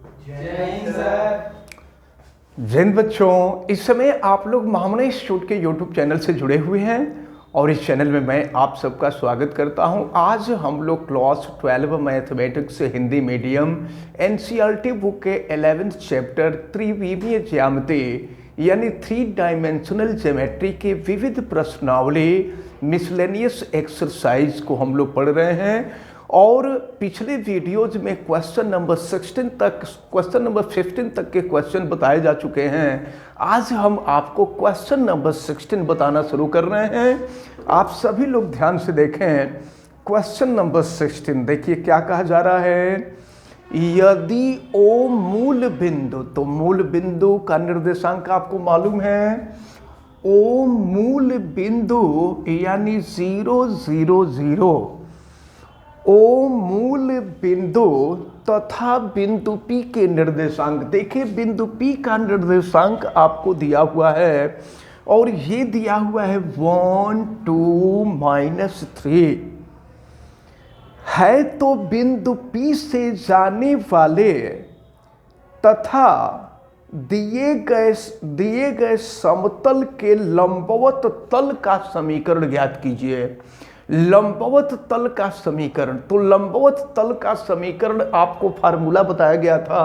जय हिंद सर। जय हिंद बच्चों, इस समय आप लोग महामना इंस्टीट्यूट के यूट्यूब चैनल से जुड़े हुए हैं और इस चैनल में मैं आप सबका स्वागत करता हूं। आज हम लोग class 12 mathematics Hindi medium NCERT book के 11th चैप्टर त्रिविमीय ज्यामिति यानी 3 डायमेंशनल ज्योमेट्री के विविध प्रश्नावली मिसलेनियस एक्सरसाइज को हम लोग पढ़ रहे हैं। और पिछले वीडियोज में क्वेश्चन नंबर 15 तक के क्वेश्चन बताए जा चुके हैं। आज हम आपको क्वेश्चन नंबर 16 बताना शुरू कर रहे हैं। आप सभी लोग ध्यान से देखें। क्वेश्चन नंबर 16 देखिए क्या कहा जा रहा है। यदि ओ मूल बिंदु, तो मूल बिंदु का निर्देशांक आपको मालूम है। ओ मूल बिंदु यानी 0 0 0, ओ मूल बिंदु तथा बिंदु P के निर्देशांक। देखिए बिंदु P का निर्देशांक आपको दिया हुआ है और ये दिया हुआ है 1 2 -3 है। तो बिंदु P से जाने वाले तथा दिए गए समतल के लंबवत तल का समीकरण ज्ञात कीजिए। लंबवत तल का समीकरण, तो लंबवत तल का समीकरण आपको फार्मूला बताया गया था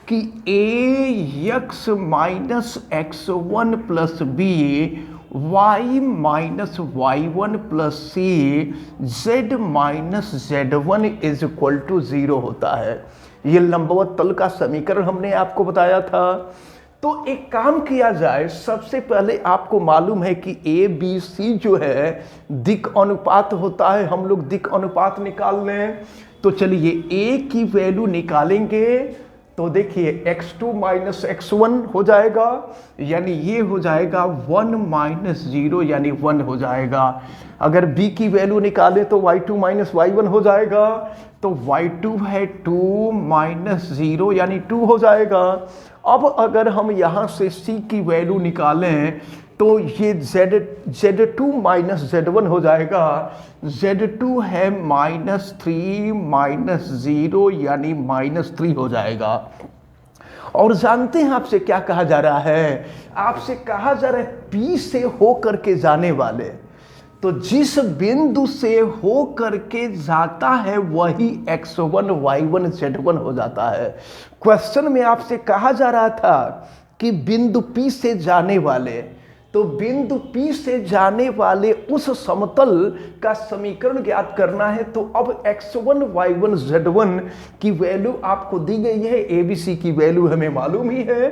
कि ax - x1 + b y - y1 + c z - z1 = 0 होता है। ये लंबवत तल का समीकरण हमने आपको बताया था। तो एक काम किया जाए, सबसे पहले आपको मालूम है कि ए बी सी जो है दिक अनुपात होता है। हम लोग दिक अनुपात निकाल लें। तो चलिए ए की वैल्यू निकालेंगे। तो देखिए x2 - x1 हो जाएगा, यानी ये हो जाएगा 1 - 0 यानी 1 हो जाएगा। अगर b की वैल्यू निकालें तो y2 - y1 हो जाएगा। तो y2 है 2 - 0 यानी 2 हो जाएगा। अब अगर हम यहाँ से c की वैल्यू निकालें तो ये z2 - z1 हो जाएगा। z2 है -3 - 0 यानी -3 हो जाएगा। और जानते हैं आपसे क्या कहा जा रहा है? आपसे कहा जा रहा है P से हो करके जाने वाले, तो जिस बिंदु से हो करके जाता है वही x1 y1 z1 हो जाता है। क्वेश्चन में आपसे कहा जा रहा था कि बिंदु P से जाने वाले, तो बिंदु P से जाने वाले उस समतल का समीकरण ज्ञात करना है। तो अब x1 y1 z1 की वैल्यू आपको दी गई है, ABC की वैल्यू हमें मालूम ही है।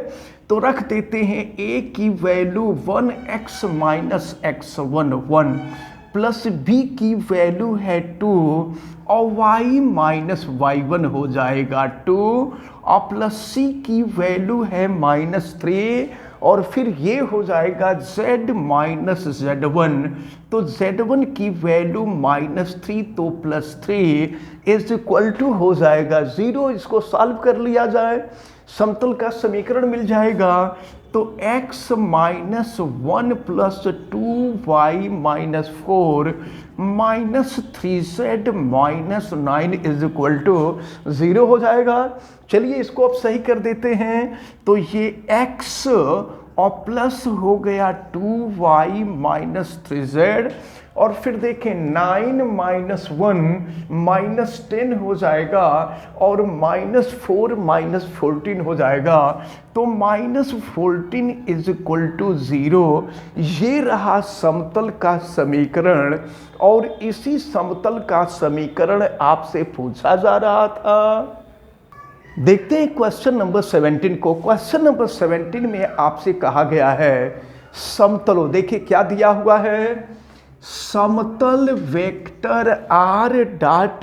तो रख देते हैं a की value 1x - x1 1 plus b की वैल्यू है 2 और y - y1 हो जाएगा 2 और प्लस c की वैल्यू है -3 और फिर ये हो जाएगा z - z1। तो z1 की वैल्यू -3 तो +3 = हो जाएगा 0। इसको सॉल्व कर लिया जाए, समतल का समीकरण मिल जाएगा। तो x - 1 + 2y - 4 -3z - 9 = 0 हो जाएगा। चलिए इसको अब सही कर देते हैं। तो ये x और प्लस हो गया 2y - 3z और फिर देखें 9 - 1 -10 हो जाएगा और -4 - 14 हो जाएगा। तो -14 = 0। ये रहा समतल का समीकरण और इसी समतल का समीकरण आपसे पूछा जा रहा था। देखते हैं क्वेश्चन नंबर 17 को। क्वेश्चन नंबर 17 में आपसे कहा गया है समतलों, देखिए क्या दिया हुआ है। समतल vector r dot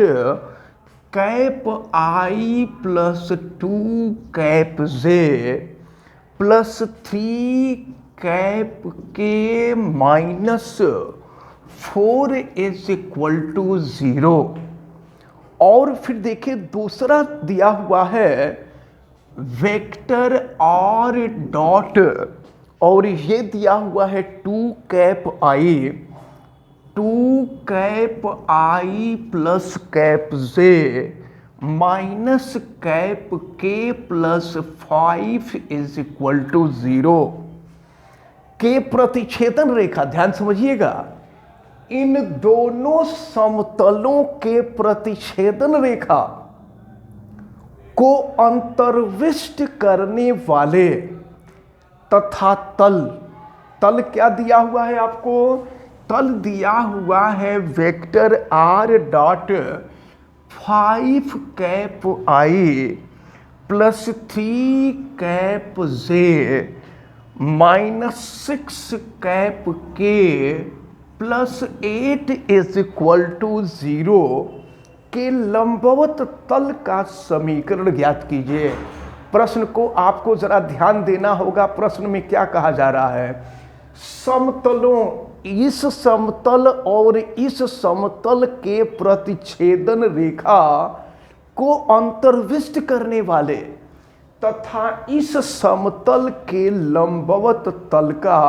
cap i plus 2 cap j plus 3 cap k minus 4 = 0। और फिर देखिए दूसरा दिया हुआ है वेक्टर r डॉट और ये दिया हुआ है 2 cap i plus cap j minus cap के प्लस 5 इज इक्वल टू 0। के प्रतिच्छेदन रेखा, ध्यान समझिएगा, इन दोनों समतलों के प्रतिच्छेदन रेखा को अंतर्विष्ट करने वाले तथा तल क्या दिया हुआ है आपको? तल दिया हुआ है vector r dot 5 cap i plus 3 cap j minus 6 cap के प्लस 8 इज इक्वल टू 0 के लंबवत तल का समीकरण ज्ञात कीजिए। प्रश्न को आपको जरा ध्यान देना होगा। प्रश्न में क्या कहा जा रहा है? समतलों, इस समतल और इस समतल के प्रतिच्छेदन रेखा को अंतर्विष्ट करने वाले तथा इस समतल के लंबवत तल का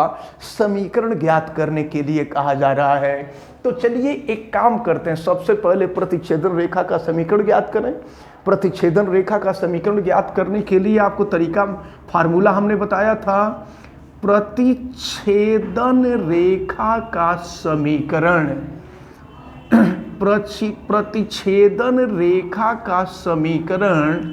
समीकरण ज्ञात करने के लिए कहा जा रहा है। तो चलिए एक काम करते हैं, सबसे पहले प्रतिच्छेदन रेखा का समीकरण ज्ञात करें। प्रतिच्छेदन रेखा का समीकरण ज्ञात करने के लिए आपको तरीका, फार्मूला हमने बताया था। प्रतिच्छेदन रेखा का समीकरण, प्रतिच्छेदन रेखा का समीकरण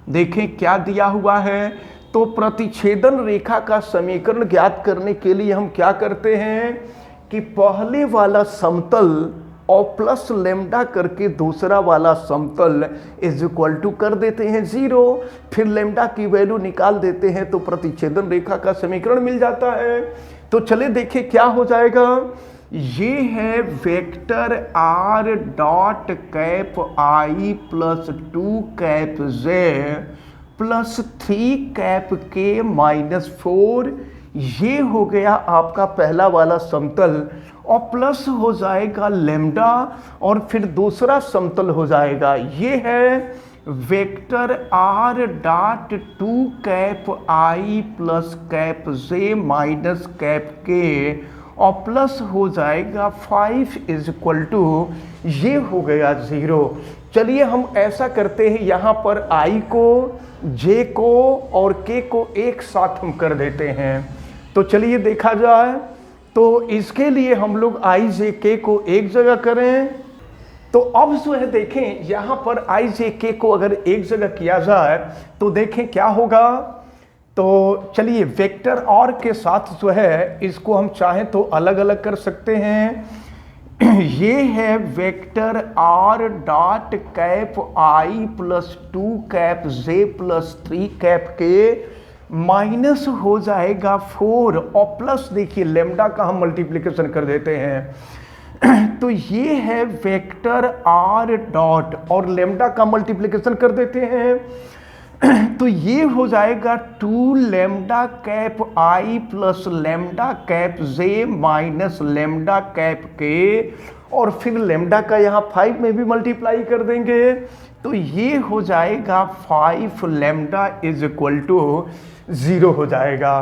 देखें क्या दिया हुआ है। तो प्रतिच्छेदन रेखा का समीकरण ज्ञात करने के लिए हम क्या करते हैं कि पहले वाला समतल और प्लस लेमडा करके दूसरा वाला समतल इज इक्वल टू कर देते हैं 0, फिर लेमडा की वैल्यू निकाल देते हैं तो प्रतिच्छेदन रेखा का समीकरण मिल जाता है। तो चले देखें क्या हो जाएगा। ये है vector r dot cap i plus 2 cap j plus 3 cap k minus 4। ये हो गया आपका पहला वाला समतल और प्लस हो जाएगा लेमडा और फिर दूसरा समतल हो जाएगा। ये है vector r dot 2 cap i plus cap j minus cap k और प्लस हो जाएगा 5 इज इक्वल टू, ये हो गया 0। चलिए हम ऐसा करते हैं, यहाँ पर i को, j को और k को एक साथ हम कर देते हैं। तो चलिए देखा जाए, तो इसके लिए हम लोग i j k को एक जगह करें। तो अब जो है देखें, यहाँ पर i j k को अगर एक जगह किया जाए तो देखें क्या होगा। तो चलिए वेक्टर r के साथ जो है इसको हम चाहें तो अलग अलग कर सकते हैं। ये है vector r dot cap i plus 2 cap j plus 3 cap के माइनस हो जाएगा 4 और प्लस देखिए लेमडा का हम मल्टीप्लिकेशन कर देते हैं। तो ये है वेक्टर r डॉट और लेमडा का मल्टीप्लिकेशन कर देते हैं। तो ये हो जाएगा 2 lambda cap i plus lambda cap j minus lambda cap k और फिर लेमडा का यहाँ 5 में भी मल्टीप्लाई कर देंगे। तो ये हो जाएगा 5 लेमडा इज इक्वल टू 0 हो जाएगा।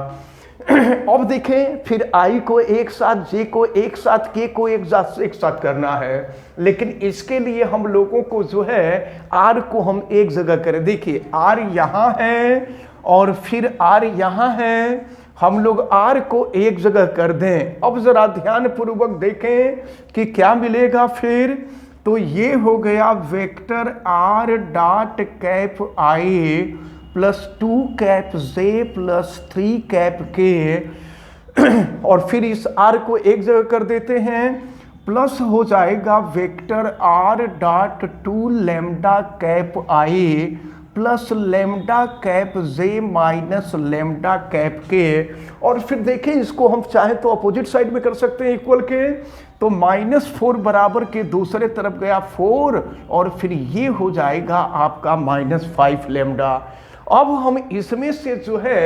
अब देखें, फिर i को एक साथ, j को एक साथ, k को एक साथ करना है, लेकिन इसके लिए हम लोगों को जो है r को हम एक जगह करें। देखिए r यहाँ है और फिर r यहाँ है, हम लोग r को एक जगह कर दें। अब जरा ध्यान पूर्वक देखें कि क्या मिलेगा फिर। तो ये हो गया vector r dot cap i plus 2 cap j plus 3 cap k और फिर इस r को एक जगह कर देते हैं। प्लस हो जाएगा vector r dot 2 lambda cap i plus lambda cap j minus lambda cap k और फिर देखें इसको हम चाहें तो अपोजिट साइड में कर सकते हैं इक्वल के। तो -4 बराबर के दूसरे तरफ गया 4 और फिर ये हो जाएगा आपका -5 लेमडा। अब हम इसमें से जो है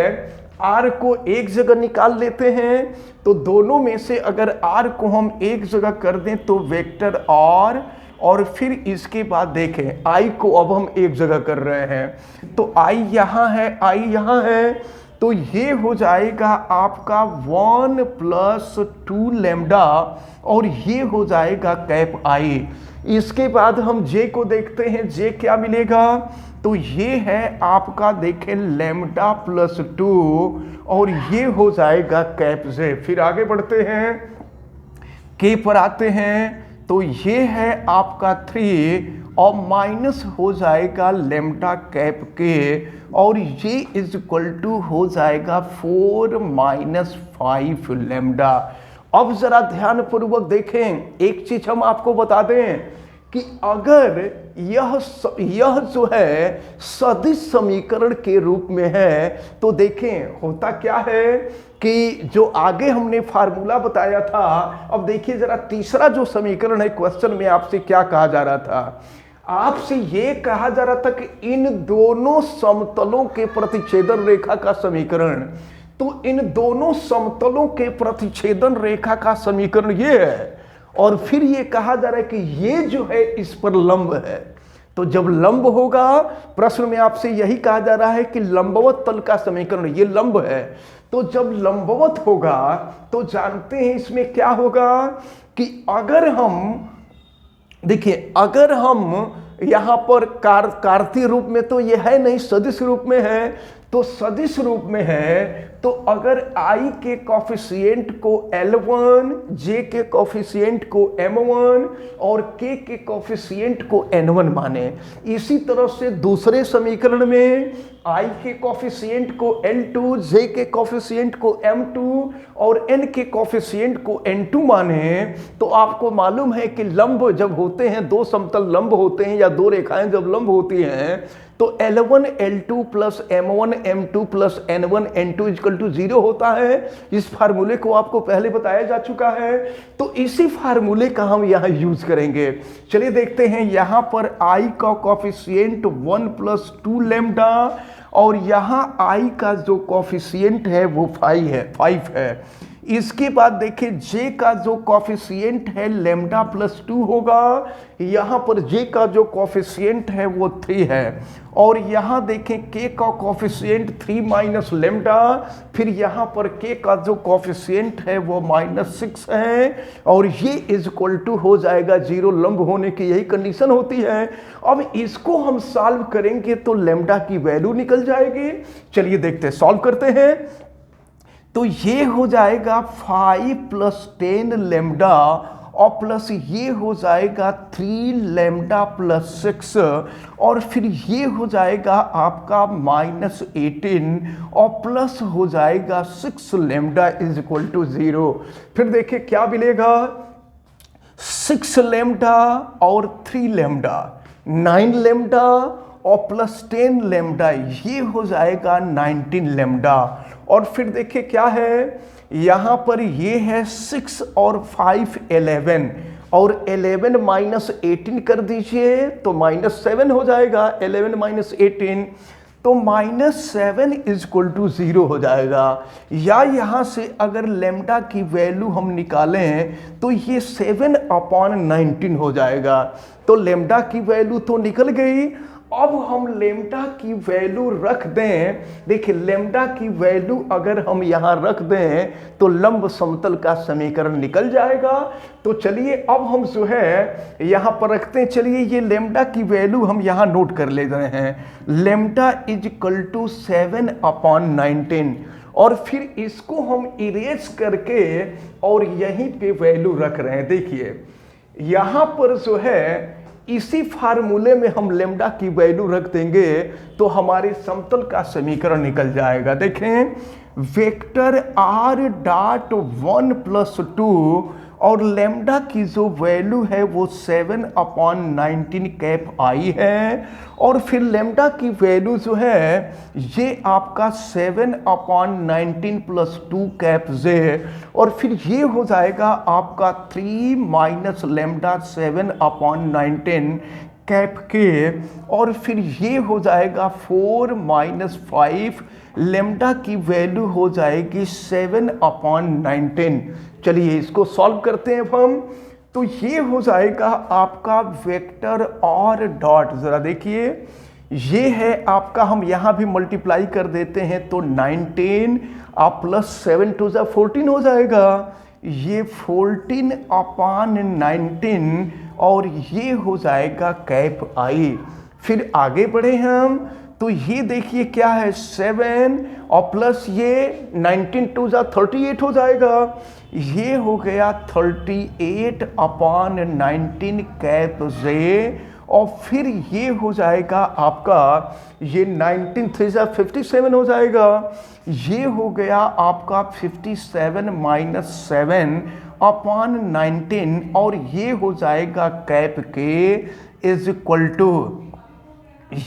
r को एक जगह निकाल लेते हैं। तो दोनों में से अगर r को हम एक जगह कर दें तो वेक्टर r और फिर इसके बाद देखें i को अब हम एक जगह कर रहे हैं। तो i यहाँ है, i यहाँ है, तो ये हो जाएगा आपका 1 प्लस 2 लेमडा और ये हो जाएगा कैप i। इसके बाद हम जे को देखते हैं, जे क्या मिलेगा, तो ये है आपका देखें लैम्डा प्लस 2 और ये हो जाएगा कैप जे। फिर आगे बढ़ते हैं, के पर आते हैं, तो ये है आपका 3 और माइनस हो जाएगा लैम्डा कैप के और ये इज इक्वल टू हो जाएगा 4 माइनस 5 लैम्डा। अब जरा ध्यान पूर्वक देखें, एक चीज हम आपको बता दें कि अगर यह जो है सदिश समीकरण के रूप में है तो देखें होता क्या है कि जो आगे हमने फार्मूला बताया था, अब देखिए जरा तीसरा जो समीकरण है, क्वेश्चन में आपसे क्या कहा जा रहा था, आपसे ये कहा जा रहा था कि इन दोनों समतलों के प्रतिच्छेदन रेखा का समीकरण, तो इन दोनों समतलों के प्रतिच्छेदन रेखा का समीकरण ये है और फिर ये कहा जा रहा है कि ये जो है इस पर लंब है। तो जब लंब होगा, प्रश्न में आपसे यही कहा जा रहा है कि लंबवत तल का समीकरण ये लंब है, तो जब लंबवत होगा तो जानते हैं इसमें क्या होगा कि अगर हम देखिए, अगर हम यहां पर कार्तीय रूप में तो ये है नहीं, सदिश रूप में है, तो सदिश रूप में है तो अगर i के कॉफिशिएंट को L1, j के कॉफिशिएंट को M1 और k के कॉफिशिएंट को N1 माने, इसी तरह से दूसरे समीकरण में i के कॉफिशिएंट को L2, j के कॉफिशिएंट को M2 और n के कॉफिशिएंट को N2 माने, तो आपको मालूम है कि लंब जब होते हैं, दो समतल लंब होते हैं या दो रेखाएं जब लंब होती हैं तो L1 L2 plus M1 M2 plus N1 N2 equal to 0 होता है। इस फार्मूले को आपको पहले बताया जा चुका है, तो इसी फार्मूले का हम यहाँ यूज करेंगे। चलिए देखते हैं, यहाँ पर i का कॉफिशिएंट 1 प्लस 2 लैम्डा और यहाँ i का जो कॉफिशिएंट है वो 5 है। इसके बाद देखिए j का जो कॉफिशिएंट है लैम्डा प्लस 2 होगा, यहाँ पर j का जो कॉफिशिएंट है वो 3 है और यहाँ देखें k का कॉफिशिएंट 3 माइनस लैम्डा, फिर यहाँ पर k का जो कॉफिशिएंट है वो -6 है और ये इज इक्वल टू हो जाएगा 0, लंब होने की यही कंडीशन होती है। अब इसको हम सॉल्व करेंगे तो लैम्डा की वैल्यू निकल जाएगी। चलिए देखते हैं, सॉल्व करते हैं, तो ये हो जाएगा 5 प्लस 10 लैम्डा और प्लस ये हो जाएगा 3 लैम्डा प्लस 6 और फिर ये हो जाएगा आपका -18 और प्लस हो जाएगा 6 लैम्डा इज इक्वल टू 0। फिर देखिए क्या मिलेगा, 6 लैम्डा और 3 लैम्डा 9 लैम्डा और प्लस 10 लैम्डा, ये हो जाएगा 19 लैम्डा। और फिर देखिए क्या है, यहाँ पर ये है 6 और 5 11 और 11 माइनस 18 कर दीजिए तो -7 हो जाएगा, 11 माइनस 18 तो -7 इज इक्वल टू 0 हो जाएगा। या यहाँ से अगर लैम्डा की वैल्यू हम निकालें तो ये 7/19 हो जाएगा। तो लैम्डा की वैल्यू तो निकल गई, अब हम लैम्डा की वैल्यू रख दें, देखिए लैम्डा की वैल्यू अगर हम यहाँ रख दें तो लंब समतल का समीकरण निकल जाएगा। तो चलिए अब हम जो है यहाँ पर रखते हैं, चलिए ये लैम्डा की वैल्यू हम यहाँ नोट कर ले रहे हैं, लैम्डा इज इक्वल टू 7/19 और फिर इसको हम इरेज करके और यहीं पे वैल्यू रख रहे हैं। देखिए यहाँ पर जो है इसी फार्मूले में हम लैम्डा की वैल्यू रख देंगे तो हमारे समतल का समीकरण निकल जाएगा। देखें वेक्टर r डॉट 1 प्लस 2 और लैम्डा की जो वैल्यू है वो 7/19 कैप आई है और फिर लैम्डा की वैल्यू जो है ये आपका 7/19 प्लस 2 कैप जे और फिर ये हो जाएगा आपका 3 माइनस लैम्डा 7/19 कैप के और फिर ये हो जाएगा 4 माइनस 5, लैम्डा की वैल्यू हो जाएगी 7/19। चलिए इसको सॉल्व करते हैं अब हम, तो ये हो जाएगा आपका वेक्टर r डॉट, जरा देखिए ये है आपका, हम यहाँ भी मल्टीप्लाई कर देते हैं तो 19 आप प्लस 7 2 14 हो जाएगा, ये 14/19 और ये हो जाएगा कैप आई। फिर आगे बढ़े हम तो ये देखिए क्या है 7 और प्लस ये 19 टू जा 38 हो जाएगा। ये हो गया 38 अपॉन 19 कैप जे, और फिर ये हो जाएगा आपका ये 19 3 जा 57 हो जाएगा। ये हो गया आपका 57 माइनस 7 अपॉन 19, और ये हो जाएगा कैप के इज इक्वल टू,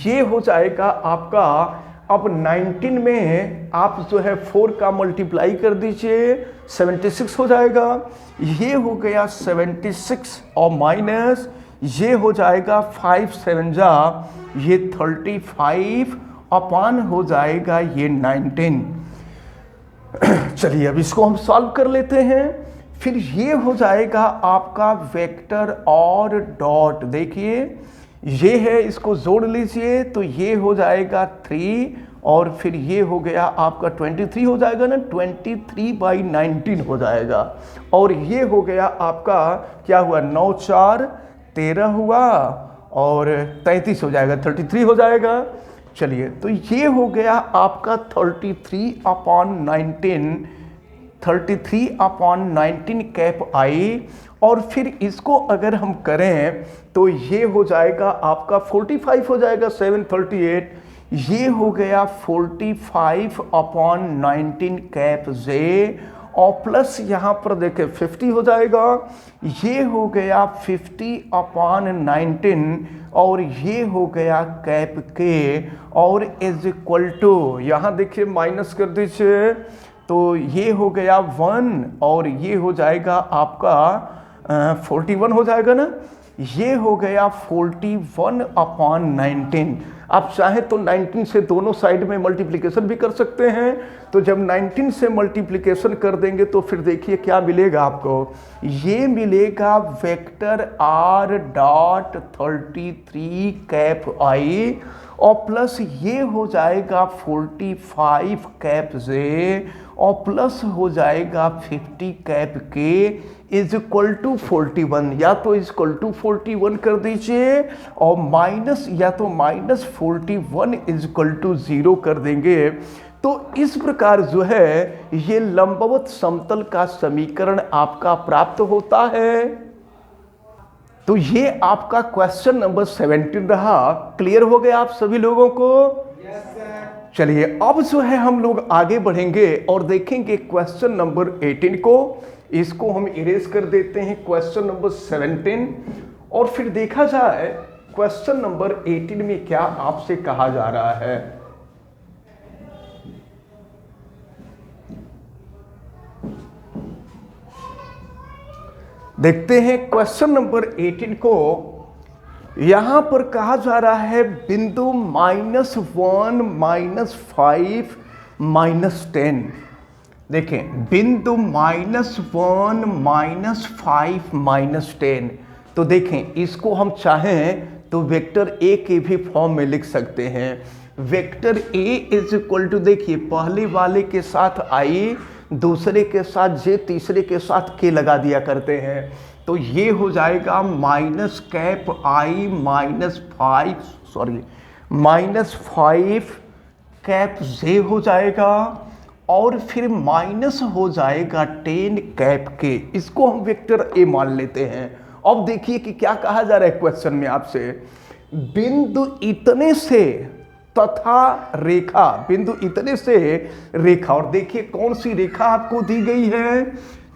ये हो जाएगा आपका अब 19 में आप जो है 4 का मल्टीप्लाई कर दीजिए 76 हो जाएगा। ये हो गया 76 और माइनस ये हो जाएगा 5 7 जा ये 35 अपॉन हो जाएगा ये 19। चलिए अब इसको हम सॉल्व कर लेते हैं। फिर ये हो जाएगा आपका वेक्टर और डॉट, देखिए ये है, इसको जोड़ लीजिए तो ये हो जाएगा 3 और फिर ये हो गया आपका 23 हो जाएगा ना, 23/19 हो जाएगा। और ये हो गया आपका क्या हुआ 9 4 13 हुआ और 33 हो जाएगा, 33 हो जाएगा। चलिए तो ये हो गया आपका 33/19 कैप आई। और फिर इसको अगर हम करें तो ये हो जाएगा आपका 45 हो जाएगा 738। ये हो गया 45/19 कैप जे, और प्लस यहाँ पर देखें 50 हो जाएगा। ये हो गया 50/19 और ये हो गया कैप के, और इज इक्वल टू यहाँ देखिए माइनस कर दीजिए तो ये हो गया 1 और ये हो जाएगा आपका 41 हो जाएगा ना। ये हो गया 41/19। आप चाहे तो 19 से दोनों साइड में मल्टीप्लिकेशन भी कर सकते हैं। तो जब 19 से मल्टीप्लिकेशन कर देंगे तो फिर देखिए क्या मिलेगा आपको, ये मिलेगा वेक्टर r डॉट 33 कैप आई, और प्लस ये हो जाएगा 45 कैप जे, और प्लस हो जाएगा 50 कैप के इज इक्वल टू 41। या तो इज इक्वल टू 41 कर दीजिए और माइनस या तो माइनस 41 इज इक्वल टू 0 कर देंगे। तो इस प्रकार जो है ये लंबवत समतल का समीकरण आपका प्राप्त होता है। तो ये आपका क्वेश्चन नंबर 17 रहा। क्लियर हो गया आप सभी लोगों को? Yes sir. चलिए अब जो है हम लोग आगे बढ़ेंगे और देखेंगे क्वेश्चन नंबर 18 को। इसको हम इरेज कर देते हैं क्वेश्चन नंबर 17, और फिर देखा जाए क्वेश्चन नंबर 18 में क्या आपसे कहा जा रहा है। देखते हैं क्वेश्चन नंबर 18 को। यहां पर कहा जा रहा है बिंदु -1 -5 -10। देखें बिंदु -1 -5 -10। तो देखें इसको हम चाहें तो वेक्टर ए के भी फॉर्म में लिख सकते हैं। Vector A is equal to, देखिए पहले वाले के साथ आई, दूसरे के साथ जे, तीसरे के साथ के लगा दिया करते हैं। तो ये हो जाएगा माइनस कैप आई -5 कैप जे हो जाएगा, और फिर माइनस हो जाएगा 10 कैप के। इसको हम वेक्टर ए मान लेते हैं। अब देखिए कि क्या कहा जा रहा है क्वेश्चन में आपसे, बिंदु इतने से तथा रेखा, बिंदु इतने से रेखा, और देखिए कौन सी रेखा आपको दी गई है।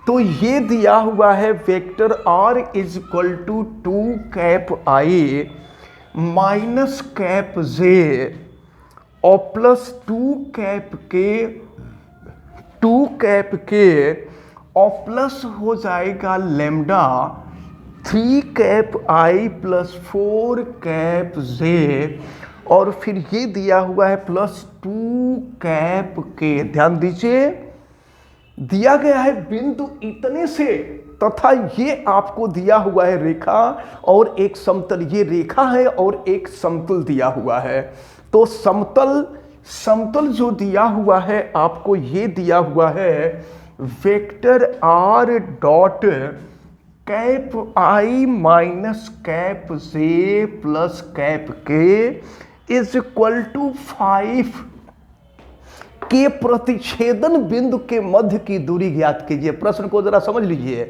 तो ये दिया हुआ है vector r is equal to 2 cap I minus cap J और प्लस 2 कैप के और प्लस हो जाएगा lambda 3 cap I plus 4 cap J, और फिर ये दिया हुआ है प्लस 2 कैप के। ध्यान दीजिए दिया गया है बिंदु इतने से तथा ये आपको दिया हुआ है रेखा और एक समतल, ये रेखा है और एक समतल दिया हुआ है। तो समतल जो दिया हुआ है आपको ये दिया हुआ है vector r dot cap I minus cap J plus cap के इज इक्वल टू 5 के प्रतिच्छेदन बिंदु के मध्य की दूरी ज्ञात कीजिए। प्रश्न को जरा समझ लीजिए।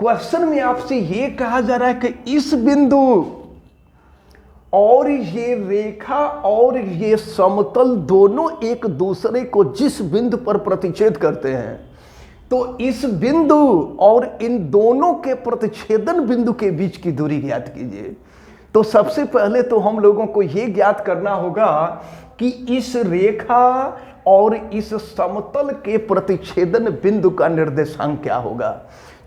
क्वेश्चन में आपसे यह कहा जा रहा है कि इस बिंदु और ये रेखा और ये समतल दोनों एक दूसरे को जिस बिंदु पर प्रतिच्छेद करते हैं, तो इस बिंदु और इन दोनों के प्रतिच्छेदन बिंदु के बीच की दूरी ज्ञात कीजिए। तो सबसे पहले तो हम लोगों को यह ज्ञात करना होगा कि इस रेखा और इस समतल के प्रतिच्छेदन बिंदु का निर्देशांक क्या होगा।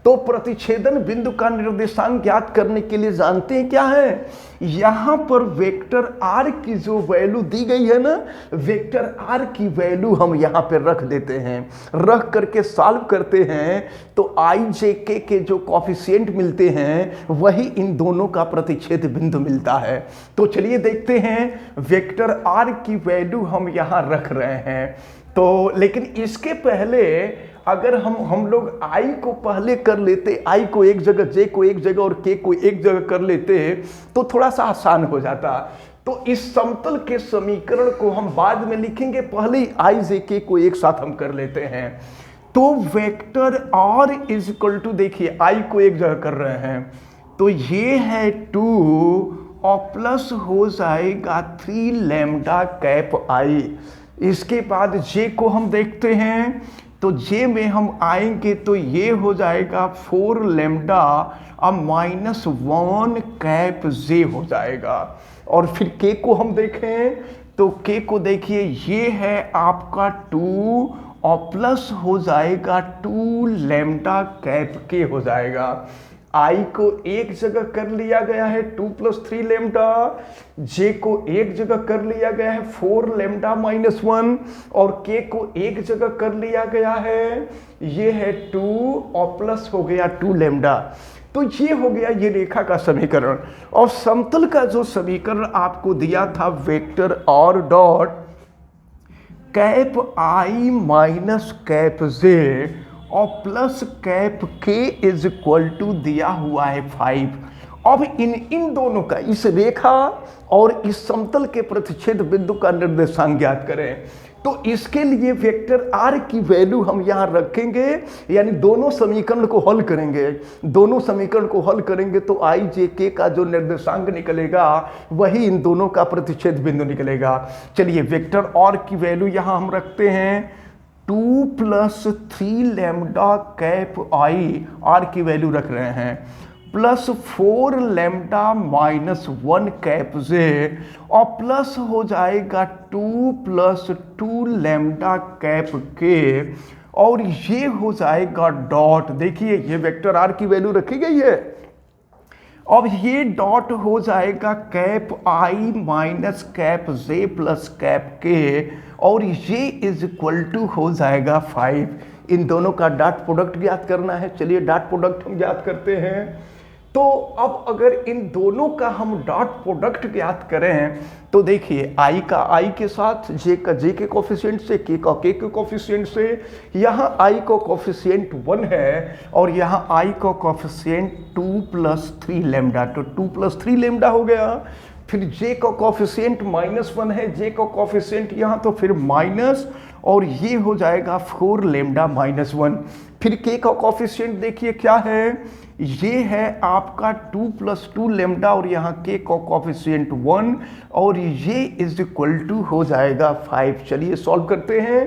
तो प्रतिच्छेदन बिंदु का निर्देशांक ज्ञात करने के लिए जानते हैं क्या है, यहां पर वेक्टर आर की जो वैल्यू दी गई है ना, वेक्टर आर की वैल्यू हम यहां पे रख देते हैं। रख करके सॉल्व करते हैं तो आई जे के जो कॉफिशिएंट मिलते हैं वही इन दोनों का प्रतिच्छेद बिंदु मिलता है। तो चलिए देखते हैं, वेक्टर आर की वैल्यू हम यहां रख रहे हैं। तो लेकिन इसके पहले अगर हम लोग आई को पहले कर लेते, आई को एक जगह, जे को एक जगह और के को एक जगह कर लेते तो थोड़ा सा आसान हो जाता। तो इस समतल के समीकरण को हम बाद में लिखेंगे, पहले ही आई जे के को एक साथ हम कर लेते हैं। तो vector R is equal to, देखिए आई को एक जगह कर रहे हैं तो ये है 2 और प्लस हो जाएगा 3 लैम्डा कैप आई। इसके बाद जे को हम देखते हैं तो जे में हम आएंगे तो ये हो जाएगा 4 लैम्डा अब -1 कैप जे हो जाएगा। और फिर के को हम देखें तो के को देखिए ये है आपका 2 और प्लस हो जाएगा 2 लैम्डा कैप के हो जाएगा। आई को एक जगह कर लिया गया है 2 + 3 लैम्डा, जे को एक जगह कर लिया गया है 4 लैम्डा -1 और के को एक जगह कर लिया गया है, ये है 2 और प्लस हो गया 2 लैम्डा। तो ये हो गया ये रेखा का समीकरण। और समतल का जो समीकरण आपको दिया था, वेक्टर और dot cap I minus cap J और प्लस कैप के इज इक्वल टू दिया हुआ है 5। अब इन दोनों का, इस रेखा और इस समतल के प्रतिच्छेद बिंदु का निर्देशांक ज्ञात करें। तो इसके लिए वेक्टर आर की वैल्यू हम यहाँ रखेंगे, यानी दोनों समीकरण को हल करेंगे। दोनों समीकरण को हल करेंगे तो आई जे के का जो निर्देशांक निकलेगा वही इन दोनों का प्रतिच्छेद बिंदु निकलेगा। चलिए वेक्टर आर की वैल्यू यहाँ हम रखते हैं 2 + 3 लैम्डा कैप आई, आर की वैल्यू रख रहे हैं, प्लस 4 लैम्डा -1 कैप जे और प्लस हो जाएगा 2 + 2 लैम्डा कैप के और ये हो जाएगा डॉट। देखिए ये वेक्टर आर की वैल्यू रखी गई है। अब ये डॉट हो जाएगा cap I minus cap J plus cap K और ये इज इक्वल टू हो जाएगा 5। इन दोनों का डॉट प्रोडक्ट ज्ञात करना है। चलिए डॉट प्रोडक्ट हम ज्ञात करते हैं। तो अब अगर इन दोनों का हम डॉट प्रोडक्ट ज्ञात करें तो देखिए आई का आई के साथ, जे का जे के कोफिशिएंट से, के का के कोफिशिएंट से, यहाँ आई को कोफिशिएंट 1 है और यहाँ आई को कोफिशिएंट 2 + 3 लैम्डा, तो 2 + 3 लैम्डा हो गया। फिर जे का कोफिशिएंट -1 है, जे का कोफिशिएंट यहाँ तो फिर माइनस और ये हो जाएगा 4 लैम्डा -1। फिर के का कोफिशिएंट देखिए क्या है, ये है आपका 2 + 2 लैम्डा और यहाँ के का कोफिशिएंट 1 और ये इज इक्वल टू हो जाएगा 5। चलिए सॉल्व करते हैं।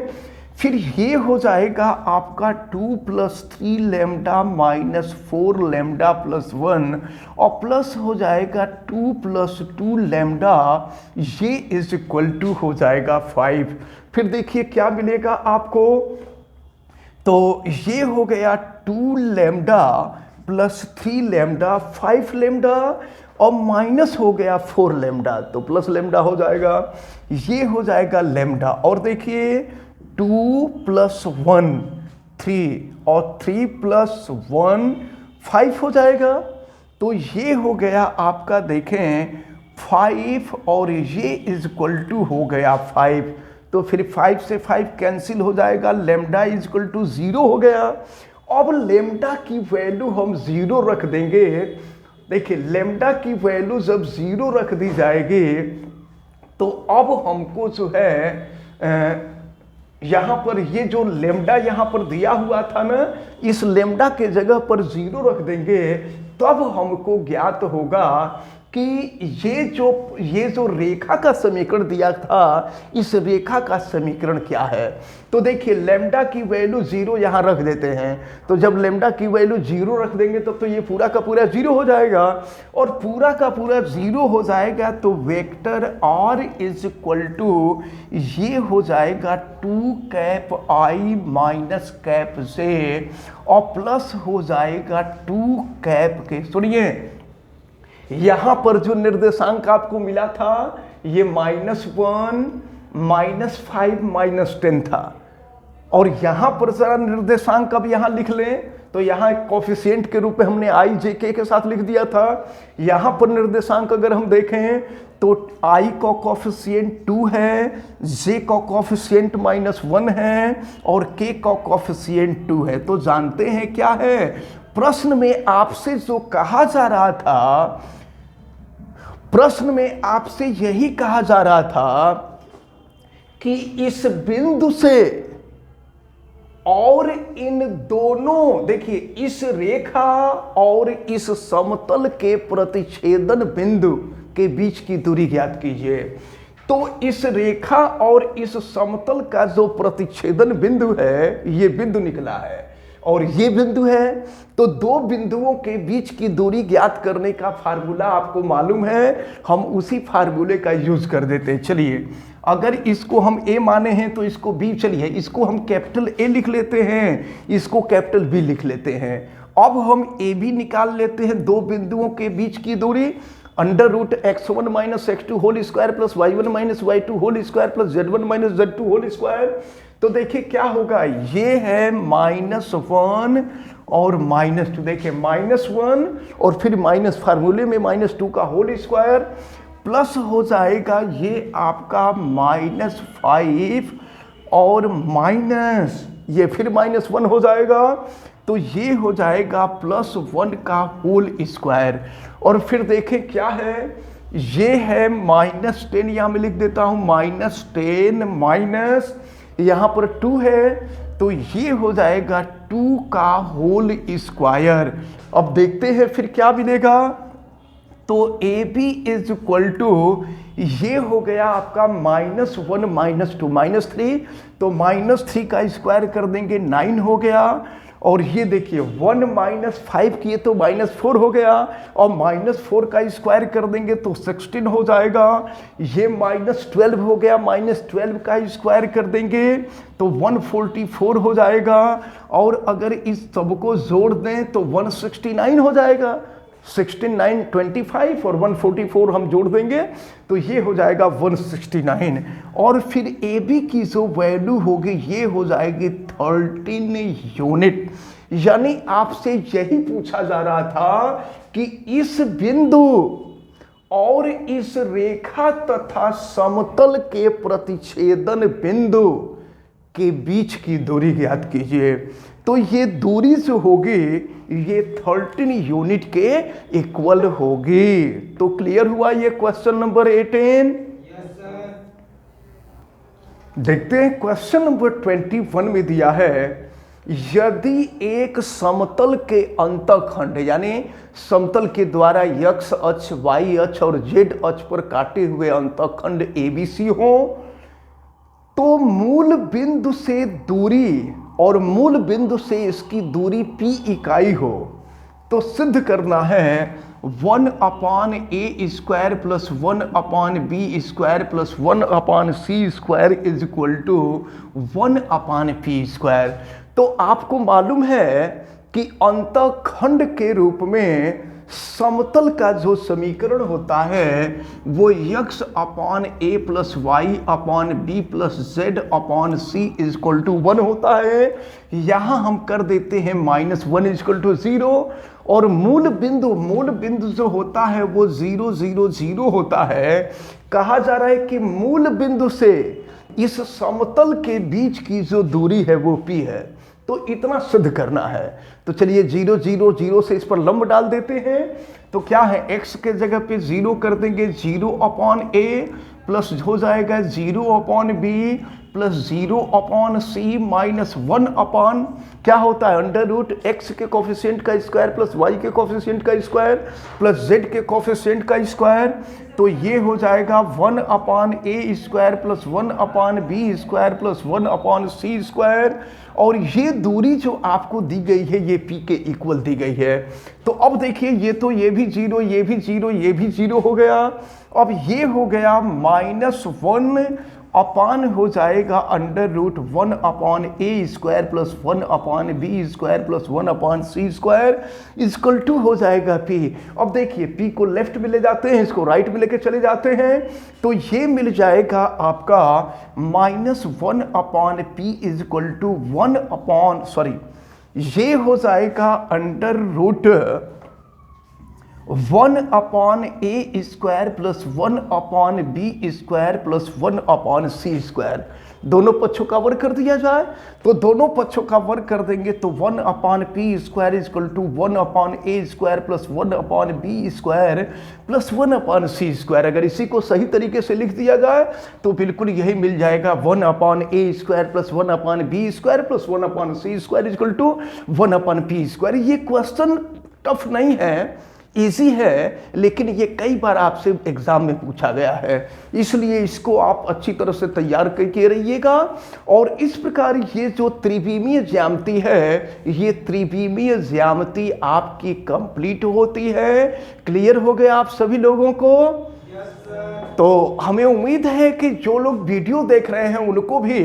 फिर ये हो जाएगा आपका 2 + 3 लैम्डा -4 लैम्डा +1 और प्लस हो जाएगा 2 + 2 लैम्डा, ये इज इक्वल टू हो जाएगा 5। फिर देखिए क्या मिलेगा आपको, तो ये हो गया 2 लैम्डा + 3 लैम्डा 5 लैम्डा और माइनस हो गया 4 लैम्डा, तो प्लस लैम्डा हो जाएगा, ये हो जाएगा लैम्डा। और देखिए 2 + 1 3 और 3 + 1 5 हो जाएगा। तो ये हो गया आपका देखें 5 और ये इज इक्वल टू हो गया 5। तो फिर 5 से 5 कैंसिल हो जाएगा, लैम्डा इज इक्वल टू 0 हो गया। अब लेमडा की वैल्यू हम 0 रख देंगे। देखिए लेमडा की वैल्यू जब 0 रख दी जाएगी तो अब हमको जो है यहाँ पर ये जो लेमडा यहाँ पर दिया हुआ था ना, इस लेमडा के जगह पर 0 रख देंगे, तब हमको ज्ञात होगा कि ये जो रेखा का समीकरण दिया था, इस रेखा का समीकरण क्या है। तो देखिए लेमडा की वैल्यू 0 यहाँ रख देते हैं, तो जब लेमडा की वैल्यू 0 रख देंगे तब तो ये पूरा का पूरा 0 हो जाएगा, और पूरा का पूरा 0 हो जाएगा तो vector r is equal to ये हो जाएगा 2 cap i minus cap j और प्लस हो जाएगा 2 कैप के, सुनिए यहां पर जो निर्देशांक आपको मिला था ये -1, -5, -10 था, और यहां पर जरा निर्देशांक अब यहां लिख लें तो यहां एक कोफिशिएंट के रूप में हमने i j k के साथ लिख दिया था। यहां पर निर्देशांक अगर हम देखें तो i का कोफिशिएंट 2 है, j का कोफिशिएंट -1 है और k का कोफिशिएंट 2 है। तो जानते हैं क्या है, प्रश्न में आपसे जो कहा जा रहा था, प्रश्न में आपसे यही कहा जा रहा था कि इस बिंदु से और इन दोनों, देखिए इस रेखा और इस समतल के प्रतिच्छेदन बिंदु के बीच की दूरी ज्ञात कीजिए। तो इस रेखा और इस समतल का जो प्रतिच्छेदन बिंदु है, ये बिंदु निकला है और ये बिंदु है, तो दो बिंदुओं के बीच की दूरी ज्ञात करने का फार्मूला आपको मालूम है, हम उसी फार्मूले का यूज कर देते हैं। चलिए अगर इसको हम a माने हैं तो इसको b, चलिए इसको हम कैपिटल A लिख लेते हैं, इसको कैपिटल B लिख लेते हैं। अब हम a b निकाल लेते हैं, दो बिंदुओं के बीच की दूरी √x1 minus x2 whole square plus y1 minus y2 whole square plus z1 minus z2 whole square. तो देखिए क्या होगा, ये है -1 और -2, देखिए -1 और फिर माइनस फार्मूले में -2 का होल स्क्वायर प्लस हो जाएगा ये आपका -5 और माइनस ये फिर -1 हो जाएगा, तो ये हो जाएगा +1 का होल स्क्वायर। और फिर देखें क्या है, ये है -10, यहाँ में लिख देता हूँ -10 माइनस यहाँ पर 2 है, तो ये हो जाएगा 2 का होल स्क्वायर। अब देखते हैं फिर क्या मिलेगा, तो AB इज इक्वल टू ये हो गया आपका -1 -2 -3, तो -3 का स्क्वायर कर देंगे 9 हो गया, और ये देखिए 1 -5 किए तो -4 हो गया, और -4 का स्क्वायर कर देंगे तो 16 हो जाएगा। ये -12 हो गया, -12 का स्क्वायर कर देंगे तो 144 हो जाएगा, और अगर इस सबको जोड़ दें तो 169 हो जाएगा। 16, 25 और 144 हम जोड़ देंगे तो ये हो जाएगा 169, और फिर AB की जो वैल्यू होगी ये हो जाएगी 13 यूनिट। यानी आपसे यही पूछा जा रहा था कि इस बिंदु और इस रेखा तथा समतल के प्रतिच्छेदन बिंदु के बीच की दूरी ज्ञात कीजिए। तो ये दूरी जो होगी ये 13 यूनिट के इक्वल होगी। तो क्लियर हुआ ये क्वेश्चन नंबर 18। Yes sir. देखते हैं क्वेश्चन नंबर 21 में दिया है, यदि एक समतल के अंतःखंड यानी समतल के द्वारा x अक्ष, y अक्ष और z अक्ष पर काटे हुए अंतःखंड ABC हो, तो मूल बिंदु से दूरी और मूल बिंदु से इसकी दूरी p इकाई हो, तो सिद्ध करना है 1/a square plus 1/b square plus 1/c square is equal to 1/p square. तो आपको मालूम है कि अंतःखंड के रूप में समतल का जो समीकरण होता है वो x/a plus y/b plus z/c is equal to 1 होता है। यहाँ हम कर देते हैं -1 इज इक्वल टू 0, और मूल बिंदु जो होता है वो 0 0 0 होता है। कहा जा रहा है कि मूल बिंदु से इस समतल के बीच की जो दूरी है वो p है। तो इतना सिद्ध करना है। तो चलिए 0 0 0 से इस पर लंब डाल देते हैं। तो क्या है, x के जगह पे 0 कर देंगे, 0/a प्लस हो जाएगा 0/b प्लस 0/c माइनस 1 क्या होता है, अंडर रूट x के कोफिशिएंट का स्क्वायर प्लस y के कोफिशिएंट का स्क्वायर प्लस z के कोफिशिएंट का स्क्वायर। तो ये हो जाएगा 1/a square plus 1/b square plus 1/c square. और ये दूरी जो आपको दी गई है ये p के इक्वल दी गई है। तो अब देखिए ये तो ये भी 0, ये भी 0, ये भी 0 हो गया। अब ये हो गया -1 अपान हो जाएगा under root 1/a square plus 1/b square plus 1/c square equal to हो जाएगा p। अब देखिए p को लेफ्ट में ले जाते हैं, इसको राइट में लेके चले जाते हैं, तो ये मिल जाएगा आपका -1/p इक्वल टू ये हो जाएगा under root 1/a square plus 1/b square plus 1/c square. दोनों पक्षों का वर्ग कर दिया जाए, तो दोनों पक्षों का वर्ग कर देंगे तो 1/p square equal to 1/a square plus 1/b square plus 1/c square. अगर इसी को सही तरीके से लिख दिया जाए तो बिल्कुल यही मिल जाएगा 1/a square plus 1/b square plus 1/c square equal to 1/p square. ये क्वेश्चन टफ नहीं है, इजी है, लेकिन ये कई बार आपसे एग्जाम में पूछा गया है, इसलिए इसको आप अच्छी तरह से तैयार करके रहिएगा। और इस प्रकार ये जो त्रिविमीय ज्यामिति है, ये त्रिविमीय ज्यामिति आपकी कंप्लीट होती है। क्लियर हो गया आप सभी लोगों को? तो हमें उम्मीद है कि जो लोग वीडियो देख रहे हैं उनको भी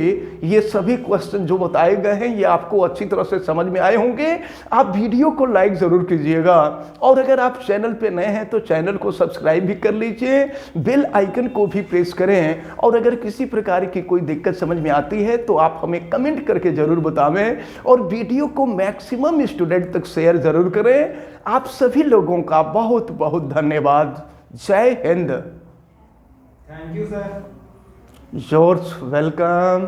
ये सभी क्वेश्चन जो बताए गए हैं ये आपको अच्छी तरह से समझ में आए होंगे। आप वीडियो को लाइक ज़रूर कीजिएगा, और अगर आप चैनल पे नए हैं तो चैनल को सब्सक्राइब भी कर लीजिए, बेल आइकन को भी प्रेस करें। और अगर किसी प्रकार की कोई दिक्कत समझ में आती है तो आप हमें कमेंट करके ज़रूर बतावें, और वीडियो को मैक्सिमम स्टूडेंट तक शेयर ज़रूर करें। आप सभी लोगों का बहुत बहुत धन्यवाद। जय Hind. Thank you, sir. Yours welcome.